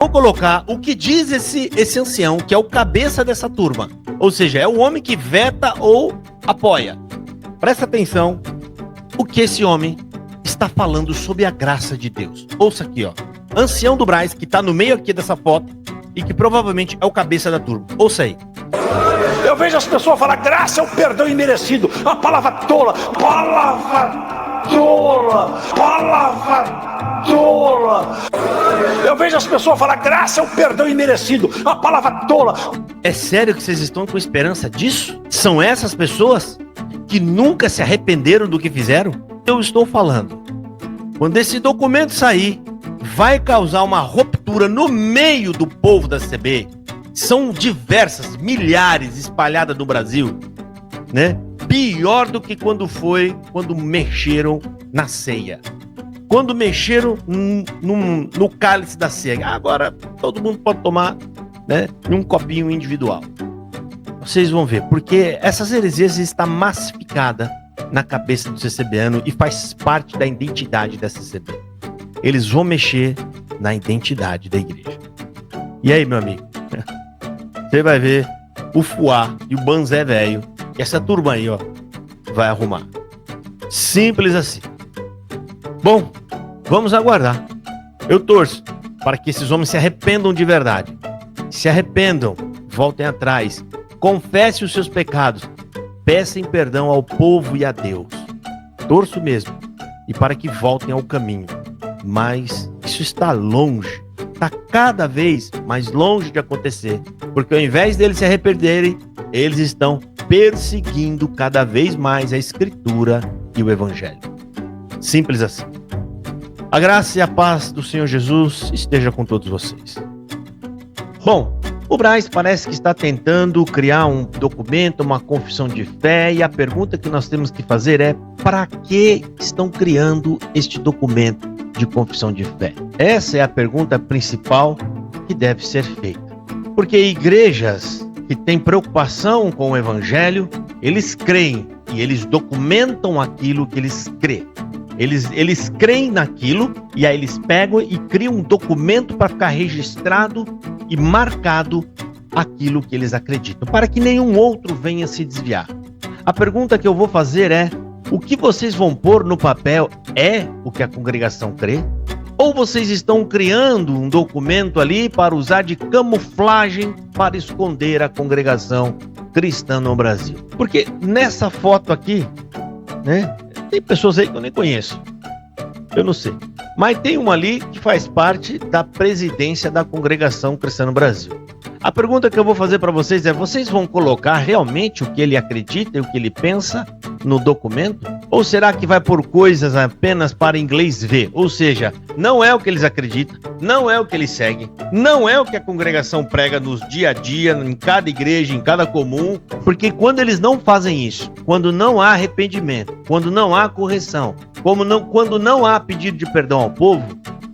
Vou colocar o que diz esse ancião, que é o cabeça dessa turma. Ou seja, é o homem que veta ou apoia. Presta atenção o que esse homem está falando sobre a graça de Deus. Ouça aqui, ó. Ancião do Brás, que está no meio aqui dessa foto e que provavelmente é o cabeça da turma. Ouça aí. Eu vejo as pessoas falar, graça é o perdão imerecido. A palavra tola, palavra tola, palavra tola. Eu vejo as pessoas falar, graça é o perdão imerecido. A palavra tola. É sério que vocês estão com esperança disso? São essas pessoas que nunca se arrependeram do que fizeram? Eu estou falando. Quando esse documento sair, vai causar uma ruptura no meio do povo da CCB. São diversas, milhares espalhadas no Brasil, né? Pior do que quando mexeram na ceia. Quando mexeram no cálice da ceia. Agora todo mundo pode tomar, né, num copinho individual. Vocês vão ver, porque essas heresias estão massificadas na cabeça do CCBano e faz parte da identidade da CCB. Eles vão mexer na identidade da igreja. E aí, meu amigo? Você vai ver o Fuá e o Banzé velho, que essa turma aí, ó, vai arrumar. Simples assim. Bom, vamos aguardar. Eu torço para que esses homens se arrependam de verdade. Se arrependam, voltem atrás, confessem os seus pecados, peçam perdão ao povo e a Deus. Torço mesmo, e para que voltem ao caminho. Mas isso está longe, está cada vez mais longe de acontecer, porque ao invés deles se arrependerem, eles estão perseguindo cada vez mais a Escritura e o Evangelho. Simples assim. A graça e a paz do Senhor Jesus esteja com todos vocês. Bom, o Brás parece que está tentando criar um documento, uma confissão de fé, e a pergunta que nós temos que fazer é: para que estão criando este documento de confissão de fé? Essa é a pergunta principal que deve ser feita. Porque igrejas que têm preocupação com o Evangelho, eles creem e eles documentam aquilo que eles creem. Eles creem naquilo e aí eles pegam e criam um documento para ficar registrado e marcado aquilo que eles acreditam, para que nenhum outro venha se desviar. A pergunta que eu vou fazer é: o que vocês vão pôr no papel é o que a congregação crê? Ou vocês estão criando um documento ali para usar de camuflagem para esconder a congregação cristã no Brasil? Porque nessa foto aqui, né, tem pessoas aí que eu nem conheço. Eu não sei. Mas tem uma ali que faz parte da presidência da congregação cristã no Brasil. A pergunta que eu vou fazer para vocês é: vocês vão colocar realmente o que ele acredita e o que ele pensa no documento? Ou será que vai por coisas apenas para inglês ver? Ou seja, não é o que eles acreditam, não é o que eles seguem, não é o que a congregação prega nos dia a dia, em cada igreja, em cada comum. Porque quando eles não fazem isso, quando não há arrependimento, quando não há correção, quando não há pedido de perdão ao povo,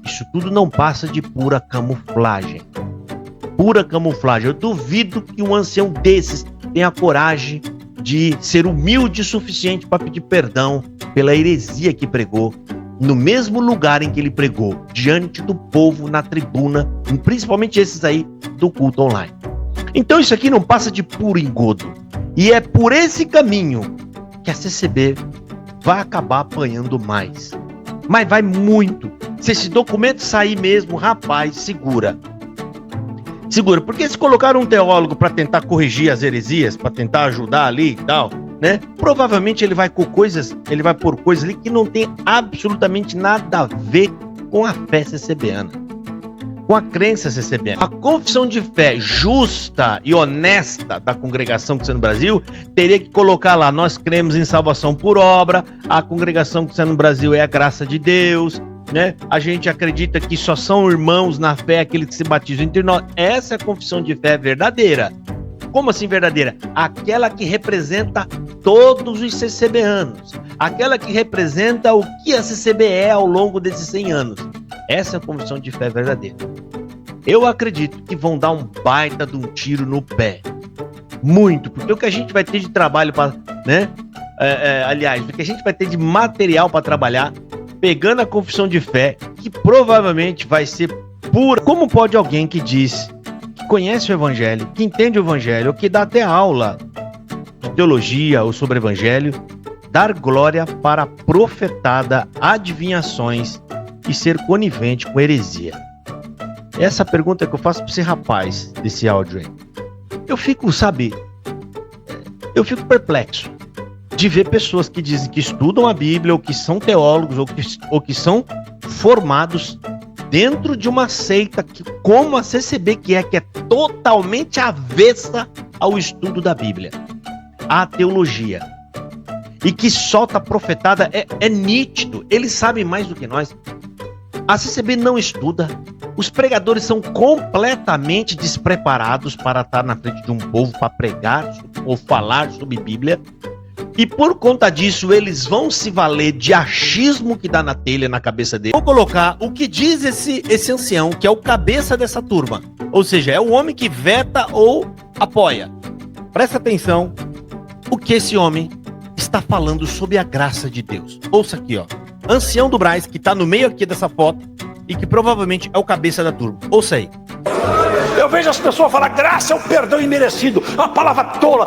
isso tudo não passa de pura camuflagem. Pura camuflagem. Eu duvido que um ancião desses tenha coragem de ser humilde o suficiente para pedir perdão pela heresia que pregou, no mesmo lugar em que ele pregou, diante do povo, na tribuna, principalmente esses aí do culto online. Então isso aqui não passa de puro engodo. E é por esse caminho que a CCB vai acabar apanhando mais. Mas vai muito. Se esse documento sair mesmo, rapaz, segura. Segura, porque se colocar um teólogo para tentar corrigir as heresias, para tentar ajudar ali e tal, né? Provavelmente ele vai pôr coisas ali que não tem absolutamente nada a ver com a fé CCBana, com a crença CCBana. A confissão de fé justa e honesta da congregação cristã no Brasil teria que colocar lá: nós cremos em salvação por obra, a congregação cristã no Brasil é a graça de Deus, né? A gente acredita que só são irmãos na fé aqueles que se batizam entre nós. Essa é a confissão de fé verdadeira. Como assim verdadeira? Aquela que representa todos os CCBanos, aquela que representa o que a CCB é ao longo desses 100 anos. Essa é a confissão de fé verdadeira. Eu acredito que vão dar um baita de um tiro no pé. Muito, porque o que a gente vai ter de trabalho para, né? Aliás, o que a gente vai ter de material para trabalhar, pegando a confissão de fé, que provavelmente vai ser pura. Como pode alguém que diz que conhece o evangelho, que entende o evangelho, ou que dá até aula de teologia ou sobre o evangelho, dar glória para profetada, adivinhações e ser conivente com heresia? Essa pergunta que eu faço para esse rapaz desse áudio aí. Eu fico perplexo de ver pessoas que dizem que estudam a Bíblia, ou que são teólogos, ou que são formados dentro de uma seita como a CCB, que é totalmente avessa ao estudo da Bíblia, à teologia, e que solta profetada. É nítido, eles sabem mais do que nós. A CCB não estuda. Os pregadores são completamente despreparados para estar na frente de um povo para pregar ou falar sobre Bíblia. E por conta disso, eles vão se valer de achismo que dá na telha na cabeça dele. Vou colocar o que diz esse ancião, que é o cabeça dessa turma. Ou seja, é o homem que veta ou apoia. Presta atenção o que esse homem está falando sobre a graça de Deus. Ouça aqui, ó. Ancião do Brás, que está no meio aqui dessa foto e que provavelmente é o cabeça da turma. Ouça aí. Eu vejo as pessoas falar graça é o perdão imerecido. A palavra tola.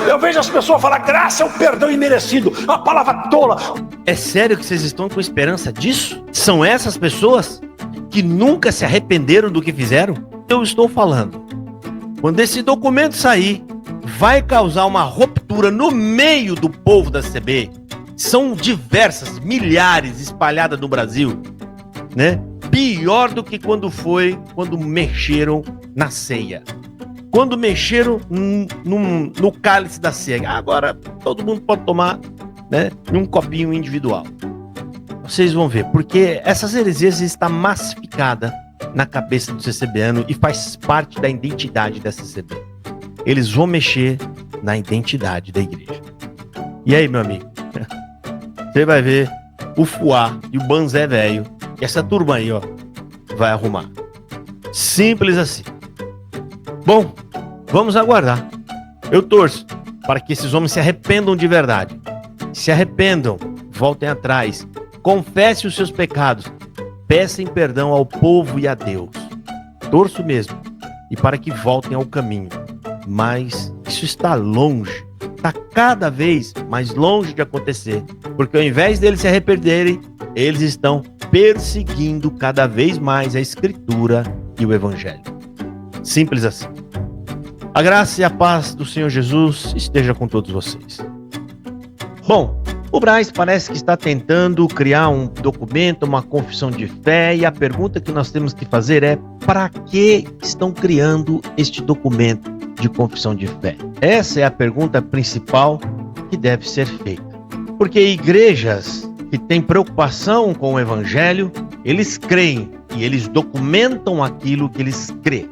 Eu vejo as pessoas falar graça é o perdão imerecido. A palavra tola. É sério que vocês estão com esperança disso? São essas pessoas que nunca se arrependeram do que fizeram? Eu estou falando. Quando esse documento sair, vai causar uma ruptura no meio do povo da CCB. São diversas, milhares espalhadas no Brasil, né? Pior do que quando mexeram na ceia. Quando mexeram no cálice da ceia. Agora todo mundo pode tomar, né, em um copinho individual. Vocês vão ver, porque essas heresias estão massificadas na cabeça do CCBano e faz parte da identidade da CCB. Eles vão mexer na identidade da igreja. E aí, meu amigo? Você vai ver o Fuá e o Banzé velho, e essa turma aí, ó, vai arrumar. Simples assim. Bom, vamos aguardar. Eu torço para que esses homens se arrependam de verdade. Se arrependam, voltem atrás, confessem os seus pecados, peçam perdão ao povo e a Deus. Torço mesmo, e para que voltem ao caminho. Mas isso está longe, está cada vez mais longe de acontecer, porque ao invés deles se arrependerem, eles estão perseguindo cada vez mais a Escritura e o Evangelho. Simples assim. A graça e a paz do Senhor Jesus esteja com todos vocês. Bom, o Brás parece que está tentando criar um documento, uma confissão de fé, e a pergunta que nós temos que fazer é: para que estão criando este documento de confissão de fé? Essa é a pergunta principal que deve ser feita. Porque igrejas que têm preocupação com o Evangelho, eles creem e eles documentam aquilo que eles creem.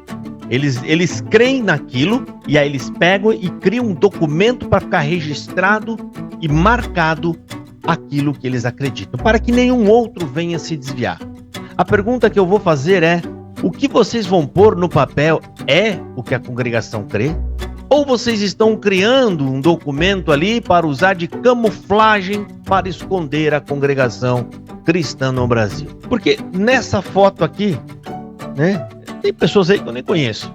Eles creem naquilo e aí eles pegam e criam um documento para ficar registrado e marcado aquilo que eles acreditam, para que nenhum outro venha se desviar. A pergunta que eu vou fazer é: o que vocês vão pôr no papel é o que a congregação crê? Ou vocês estão criando um documento ali para usar de camuflagem para esconder a congregação cristã no Brasil? Porque nessa foto aqui, né, tem pessoas aí que eu nem conheço.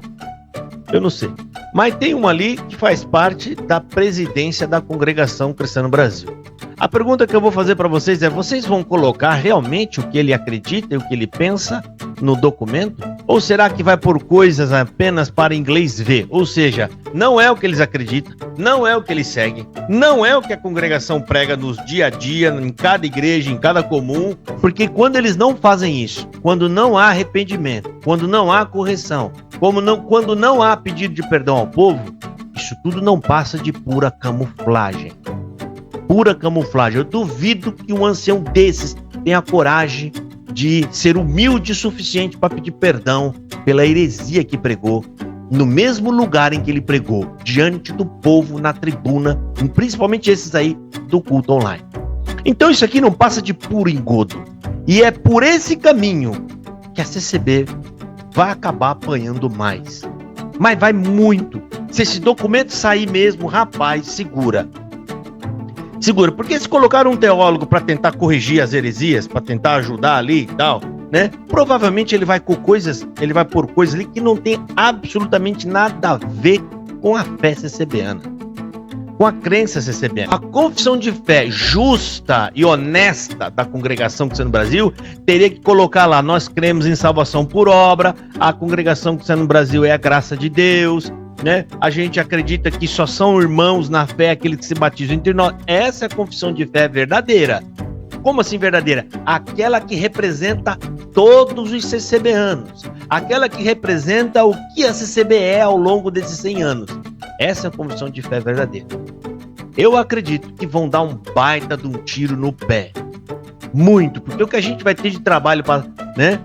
Eu não sei. Mas tem uma ali que faz parte da presidência da congregação cristã no Brasil. A pergunta que eu vou fazer para vocês é: vocês vão colocar realmente o que ele acredita e o que ele pensa no documento? Ou será que vai pôr coisas apenas para inglês ver? Ou seja, não é o que eles acreditam, não é o que eles seguem, não é o que a congregação prega nos dia a dia, em cada igreja, em cada comum. Porque quando eles não fazem isso, quando não há arrependimento, quando não há correção, quando não há pedido de perdão ao povo, isso tudo não passa de pura camuflagem. Pura camuflagem. Eu duvido que um ancião desses tenha coragem de ser humilde o suficiente para pedir perdão pela heresia que pregou, no mesmo lugar em que ele pregou, diante do povo, na tribuna, principalmente esses aí do culto online. Então isso aqui não passa de puro engodo. E é por esse caminho que a CCB vai acabar apanhando mais. Mas vai muito. Se esse documento sair mesmo, rapaz, segura. Segura, porque se colocaram um teólogo para tentar corrigir as heresias, para tentar ajudar ali e tal, né? Provavelmente ele vai pôr coisas ali que não tem absolutamente nada a ver com a fé CCBana, com a crença CCBana. A confissão de fé justa e honesta da Congregação Cristã no Brasil teria que colocar lá: nós cremos em salvação por obra, a Congregação Cristã no Brasil é a graça de Deus, né? A gente acredita que só são irmãos na fé aqueles que se batizam entre nós. Essa é a confissão de fé verdadeira. Como assim verdadeira? Aquela que representa todos os CCBanos, aquela que representa o que a CCB é ao longo desses 100 anos. Essa é a confissão de fé verdadeira. Eu acredito que vão dar um baita de um tiro no pé. Muito, porque o que a gente vai ter de trabalho para, né?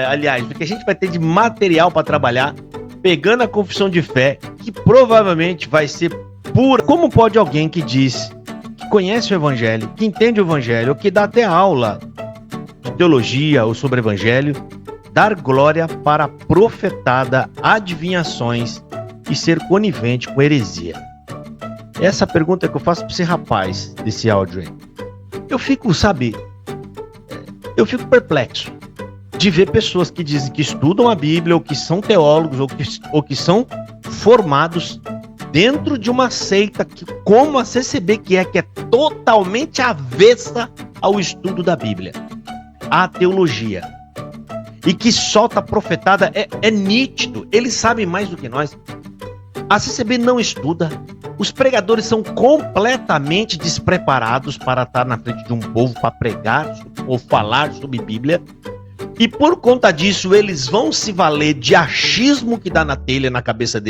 Aliás, o que a gente vai ter de material para trabalhar, pegando a confissão de fé, que provavelmente vai ser pura. Como pode alguém que diz que conhece o Evangelho, que entende o Evangelho, ou que dá até aula de teologia ou sobre o Evangelho, dar glória para profetada, adivinhações e ser conivente com heresia? Essa pergunta que eu faço para esse rapaz desse áudio aí. Eu fico perplexo de ver pessoas que dizem que estudam a Bíblia, ou que são teólogos, ou que são formados dentro de uma seita que, como a CCB, que é totalmente avessa ao estudo da Bíblia, à teologia, e que solta profetada. É nítido, eles sabem mais do que nós. A CCB não estuda, os pregadores são completamente despreparados para estar na frente de um povo para pregar ou falar sobre Bíblia. E por conta disso, eles vão se valer de achismo que dá na telha na cabeça deles.